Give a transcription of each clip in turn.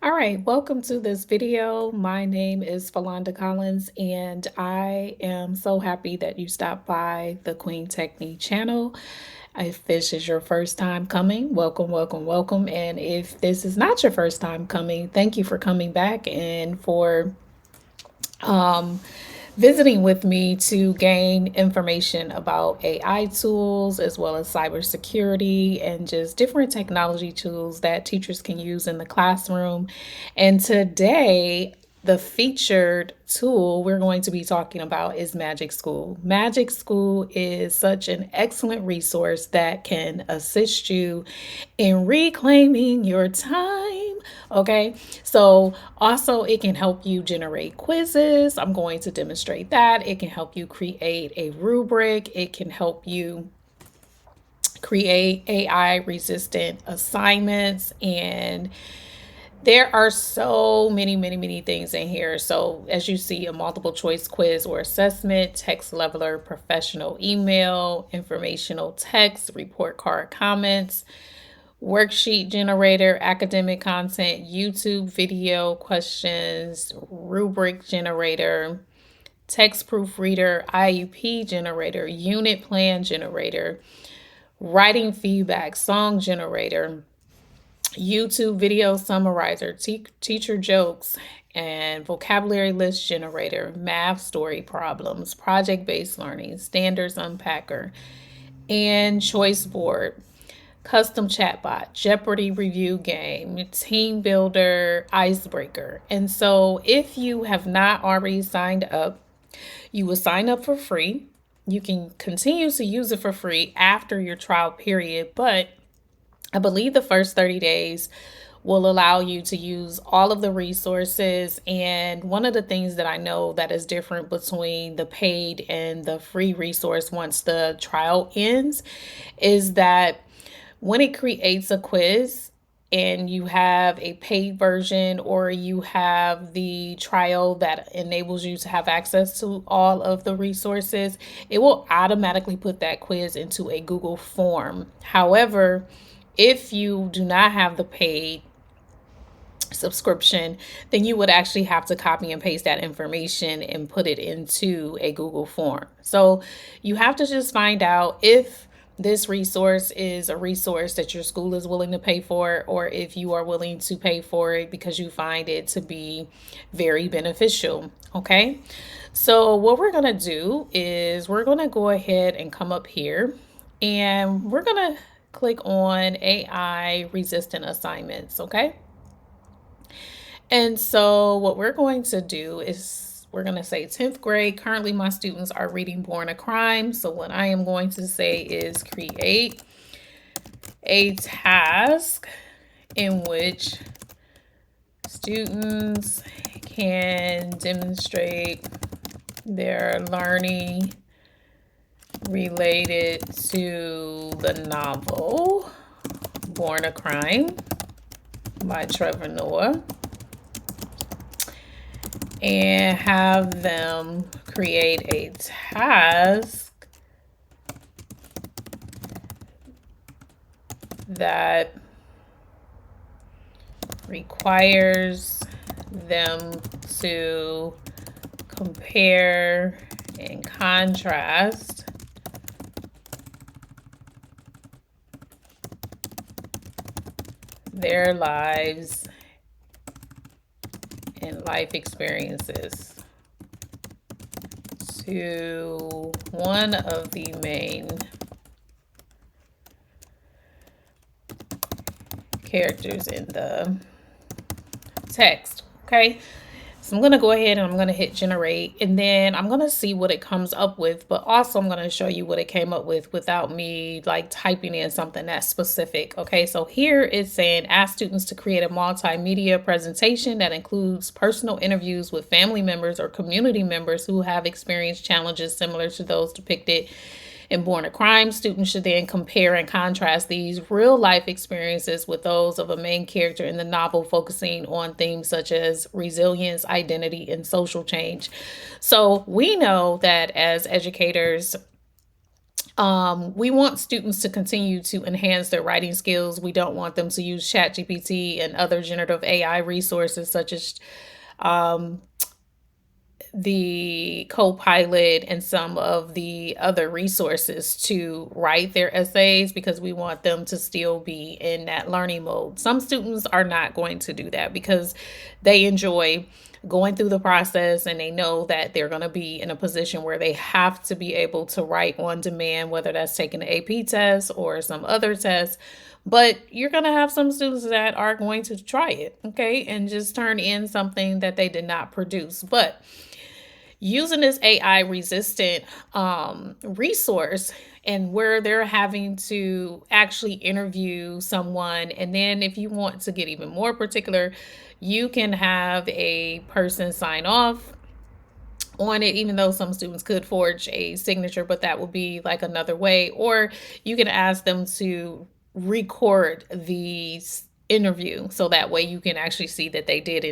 All right, welcome to this video. My name is Falonda Collins, and I am so happy that you stopped by the Queen Technique channel. If this is your first time coming, welcome, welcome, welcome. And if this is not your first time coming, thank you for coming back and for um, visiting with me to gain information about AI tools as well as cybersecurity and just different technology tools that teachers can use in the classroom. And today, the featured tool we're going to be talking about is Magic School. Magic School is such an excellent resource that can assist you in reclaiming your time. Okay, so also it can help you generate quizzes. I'm going to demonstrate that. It can help you create a rubric, it can help you create AI resistant assignments, and there are so many things in here. So as you see, a multiple choice quiz or assessment, text leveler, professional email, informational text, report card comments, worksheet generator, academic content, YouTube video questions, rubric generator, text proofreader, IUP generator, unit plan generator, writing feedback, song generator, YouTube video summarizer, teacher jokes, and vocabulary list generator, math story problems, project based learning, standards unpacker, and choice board, custom chatbot, Jeopardy review game, team builder, icebreaker. And so if you have not already signed up, you will sign up for free. You can continue to use it for free after your trial period, but I believe the first 30 days will allow you to use all of the resources. And one of the things that I know that is different between the paid and the free resource once the trial ends is that when it creates a quiz and you have a paid version or you have the trial that enables you to have access to all of the resources, it will automatically put that quiz into a Google form. However, if you do not have the paid subscription, then you would actually have to copy and paste that information and put it into a Google form. So you have to just find out if this resource is a resource that your school is willing to pay for, or if you are willing to pay for it because you find it to be very beneficial. Okay. So what we're going to do is we're going to go ahead and come up here and we're going to click on AI resistant assignments. Okay. And so what we're going to do is we're going to say 10th grade. Currently, my students are reading Born a Crime. So what I am going to say is create a task in which students can demonstrate their learning related to the novel Born a Crime by Trevor Noah, and have them create a task that requires them to compare and contrast their lives and life experiences to one of the main characters in the text. Okay, so I'm going to go ahead and I'm going to hit generate, and then I'm going to see what it comes up with, but also I'm going to show you what it came up with without me like typing in something that's specific. Okay, so here it's saying ask students to create a multimedia presentation that includes personal interviews with family members or community members who have experienced challenges similar to those depicted in Born a Crime. Students should then compare and contrast these real life experiences with those of a main character in the novel, focusing on themes such as resilience, identity, and social change. So we know that as educators, We want students to continue to enhance their writing skills. We don't want them to use ChatGPT and other generative AI resources such as um, the Copilot and some of the other resources to write their essays because we want them to still be in that learning mode. Some students are not going to do that because they enjoy going through the process and they know that they're going to be in a position where they have to be able to write on demand, whether that's taking an AP test or some other test. But you're going to have some students that are going to try it, okay, and just turn in something that they did not produce. But using this AI resistant resource and where they're having to actually interview someone. And then, if you want to get even more particular, you can have a person sign off on it, even though some students could forge a signature, but that would be like another way. Or you can ask them to record the interview so that way you can actually see that they did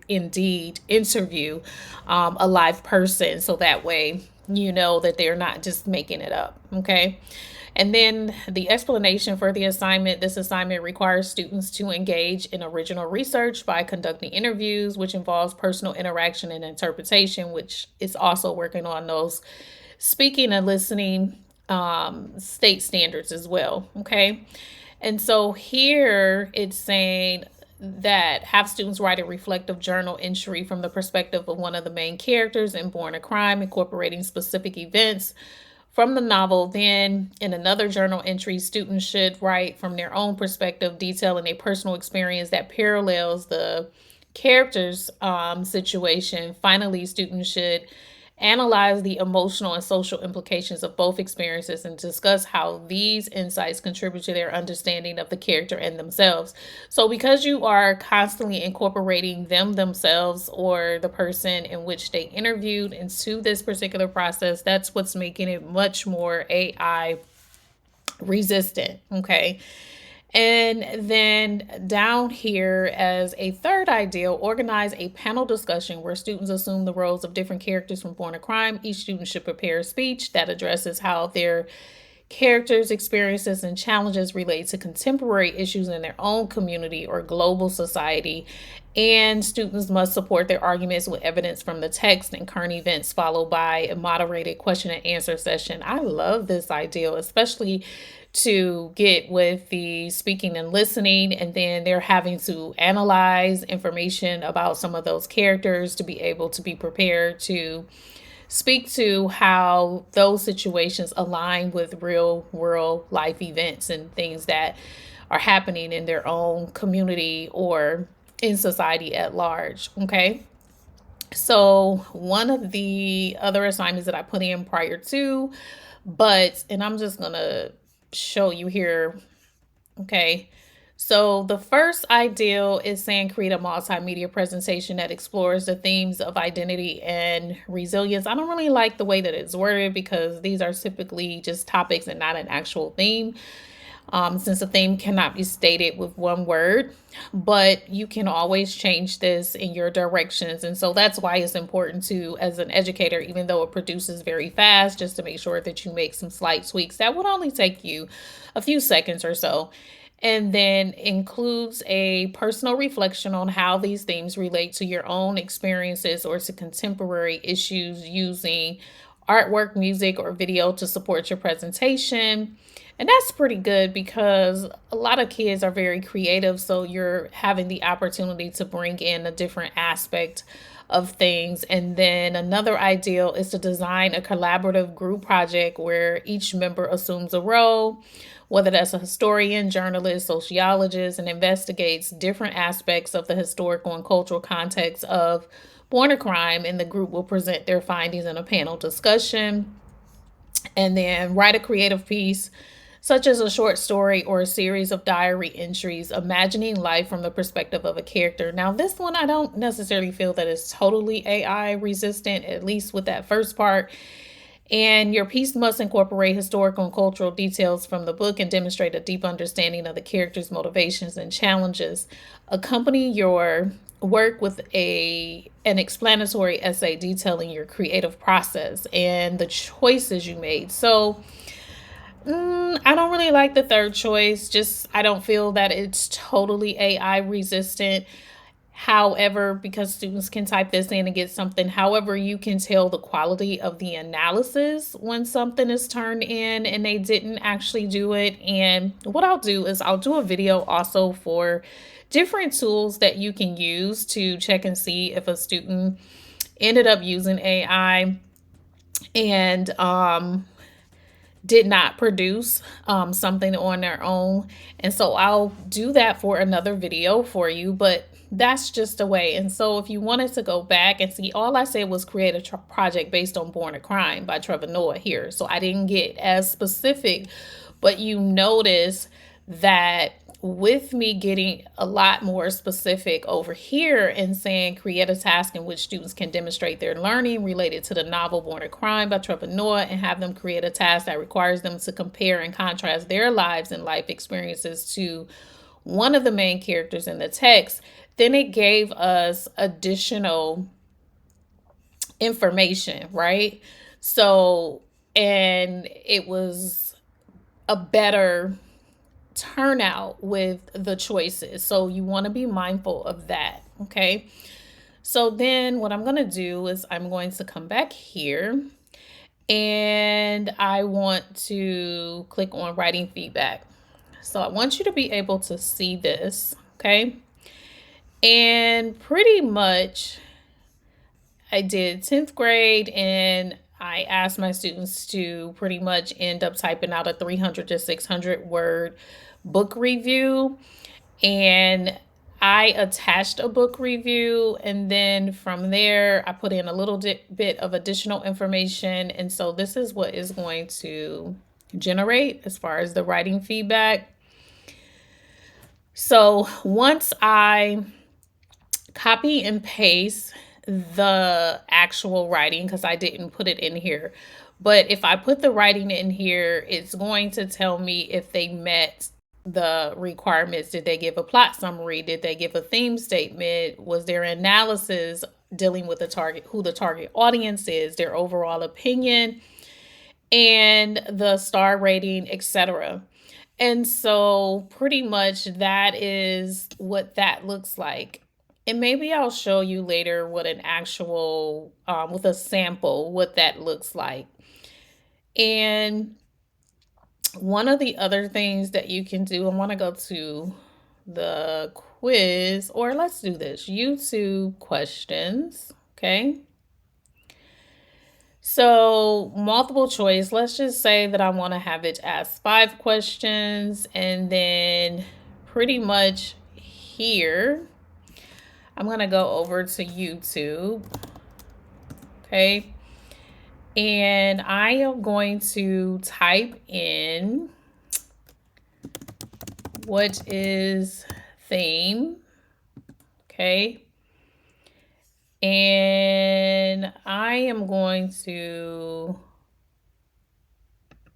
indeed interview a live person. So that way you know that they're not just making it up. Okay. And then the explanation for the assignment, this assignment requires students to engage in original research by conducting interviews, which involves personal interaction and interpretation, which is also working on those speaking and listening state standards as well. Okay. And so here it's saying that have students write a reflective journal entry from the perspective of one of the main characters in Born a Crime, incorporating specific events from the novel. Then, in another journal entry, students should write from their own perspective, detailing a personal experience that parallels the character's situation. Finally, students should analyze the emotional and social implications of both experiences and discuss how these insights contribute to their understanding of the character and themselves. So, because you are constantly incorporating them themselves or the person in which they interviewed into this particular process, that's what's making it much more AI resistant. Okay. And then down here, as a third ideal, organize a panel discussion where students assume the roles of different characters from Born a Crime. Each student should prepare a speech that addresses how their characters' experiences and challenges relate to contemporary issues in their own community or global society. And students must support their arguments with evidence from the text and current events, followed by a moderated question and answer session. I love this ideal, especially to get with the speaking and listening, and then they're having to analyze information about some of those characters to be able to be prepared to speak to how those situations align with real world life events and things that are happening in their own community or in society at large. Okay. So, one of the other assignments that I put in prior to, and I'm just going to show you here. Okay. So the first ideal is saying create a multimedia presentation that explores the themes of identity and resilience. I don't really like the way that it's worded because these are typically just topics and not an actual theme. Since the theme cannot be stated with one word, but you can always change this in your directions. And so that's why it's important to, as an educator, even though it produces very fast, just to make sure that you make some slight tweaks. That would only take you a few seconds or so. And then includes a personal reflection on how these themes relate to your own experiences or to contemporary issues using artwork, music, or video to support your presentation. And that's pretty good because a lot of kids are very creative. So you're having the opportunity to bring in a different aspect of things. And then another ideal is to design a collaborative group project where each member assumes a role, whether that's a historian, journalist, sociologist, and investigates different aspects of the historical and cultural context of Born a Crime. And the group will present their findings in a panel discussion. And then write a creative piece such as a short story or a series of diary entries, imagining life from the perspective of a character. Now, this one, I don't necessarily feel that it's totally AI resistant, at least with that first part. And your piece must incorporate historical and cultural details from the book and demonstrate a deep understanding of the character's motivations and challenges. Accompany your work with an explanatory essay detailing your creative process and the choices you made. So, I don't really like the third choice. Just I don't feel that it's totally AI resistant. However, because students can type this in and get something, however, you can tell the quality of the analysis when something is turned in and they didn't actually do it. And what I'll do is I'll do a video also for different tools that you can use to check and see if a student ended up using AI and did not produce something on their own. And so I'll do that for another video for you, but that's just a way. And so if you wanted to go back and see, all I said was create a project based on Born a Crime by Trevor Noah here. So I didn't get as specific, but you notice that with me getting a lot more specific over here and saying create a task in which students can demonstrate their learning related to the novel Born a Crime by Trevor Noah and have them create a task that requires them to compare and contrast their lives and life experiences to one of the main characters in the text, then it gave us additional information, right? So, and it was a better turnout with the choices. So you want to be mindful of that. Okay. So then what I'm going to do is I'm going to come back here and I want to click on writing feedback. So I want you to be able to see this. Okay. And pretty much I did 10th grade and I asked my students to pretty much end up typing out a 300 to 600 word book review. And I attached a book review. And then from there, I put in a little bit of additional information. And so this is what is going to generate as far as the writing feedback. So once I copy and paste the actual writing, because I didn't put it in here, but if I put the writing in here, it's going to tell me if they met the requirements. Did they give a plot summary? Did they give a theme statement? Was their analysis dealing with the target, who the target audience is, their overall opinion, and the star rating, etc. And so pretty much that is what that looks like. And maybe I'll show you later what an actual, with a sample, what that looks like. And one of the other things that you can do, I want to go to the quiz, or let's do this, YouTube questions. Okay. So multiple choice, let's just say that I want to have it ask 5 questions, and then pretty much here, I'm going to go over to YouTube. Okay. And I am going to type in what is theme. Okay. And I am going to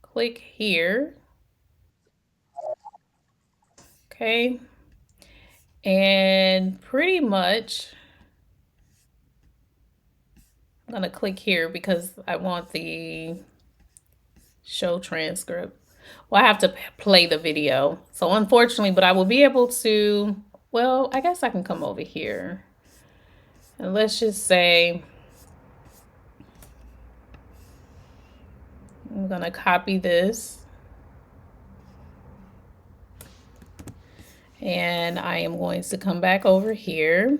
click here. Okay. And pretty much I'm going to click here because I want the show transcript. Well, I have to play the video. So unfortunately, but I will be able to, well, I guess I can come over here. And let's just say I'm going to copy this. And I am going to come back over here.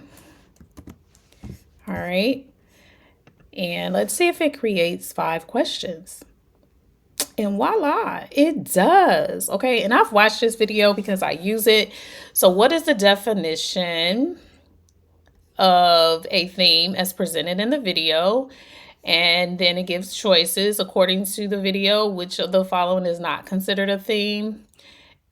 All right. And let's see if it creates 5 questions. And voila, it does. Okay. And I've watched this video because I use it. So what is the definition of a theme as presented in the video? And then it gives choices according to the video, which of the following is not considered a theme.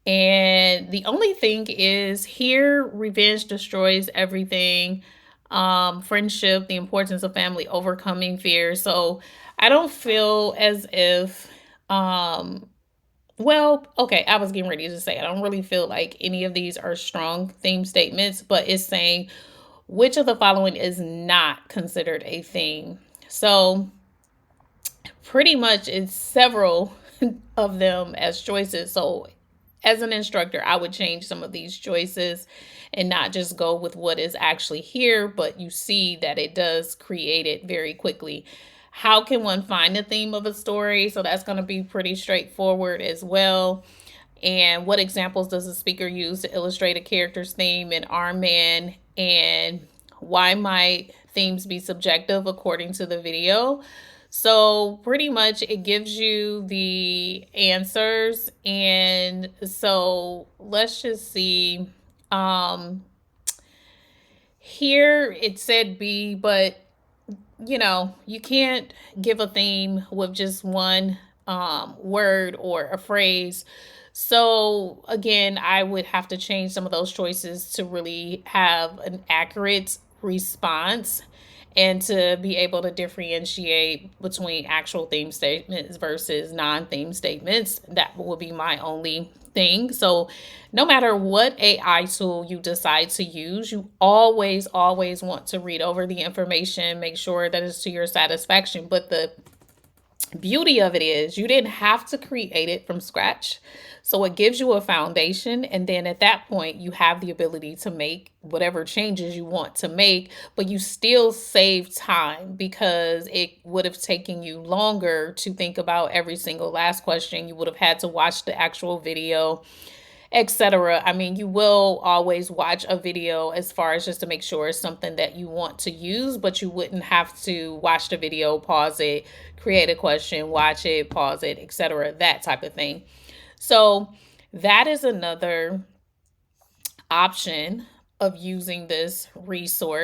And the only thing is here, revenge destroys everything. Friendship, the importance of family, overcoming fear. So I don't feel as if, well, okay, I was getting ready to say, I don't really feel like any of these are strong theme statements, but it's saying which of the following is not considered a theme. So pretty much it's several of them as choices. So as an instructor, I would change some of these choices and not just go with what is actually here, but you see that it does create it very quickly. How can one find the theme of a story? So that's going to be pretty straightforward as well. And what examples does the speaker use to illustrate a character's theme in Arm Man? And why might themes be subjective according to the video? So pretty much it gives you the answers. And so let's just see. Um, Here it said B, but you can't give a theme with just one word or a phrase. So again, I would have to change some of those choices to really have an accurate response and to be able to differentiate between actual theme statements versus non-theme statements. That would be my only thing. So no matter what AI tool you decide to use, you always want to read over the information, make sure that it's to your satisfaction. But the beauty of it is you didn't have to create it from scratch. So it gives you a foundation. And then at that point, you have the ability to make whatever changes you want to make, but you still save time because it would have taken you longer to think about every single last question. You would have had to watch the actual video, etc. I mean, you will always watch a video as far as just to make sure it's something that you want to use, but you wouldn't have to watch the video, pause it, create a question, watch it, pause it, etc. That type of thing. So that is another option of using this resource.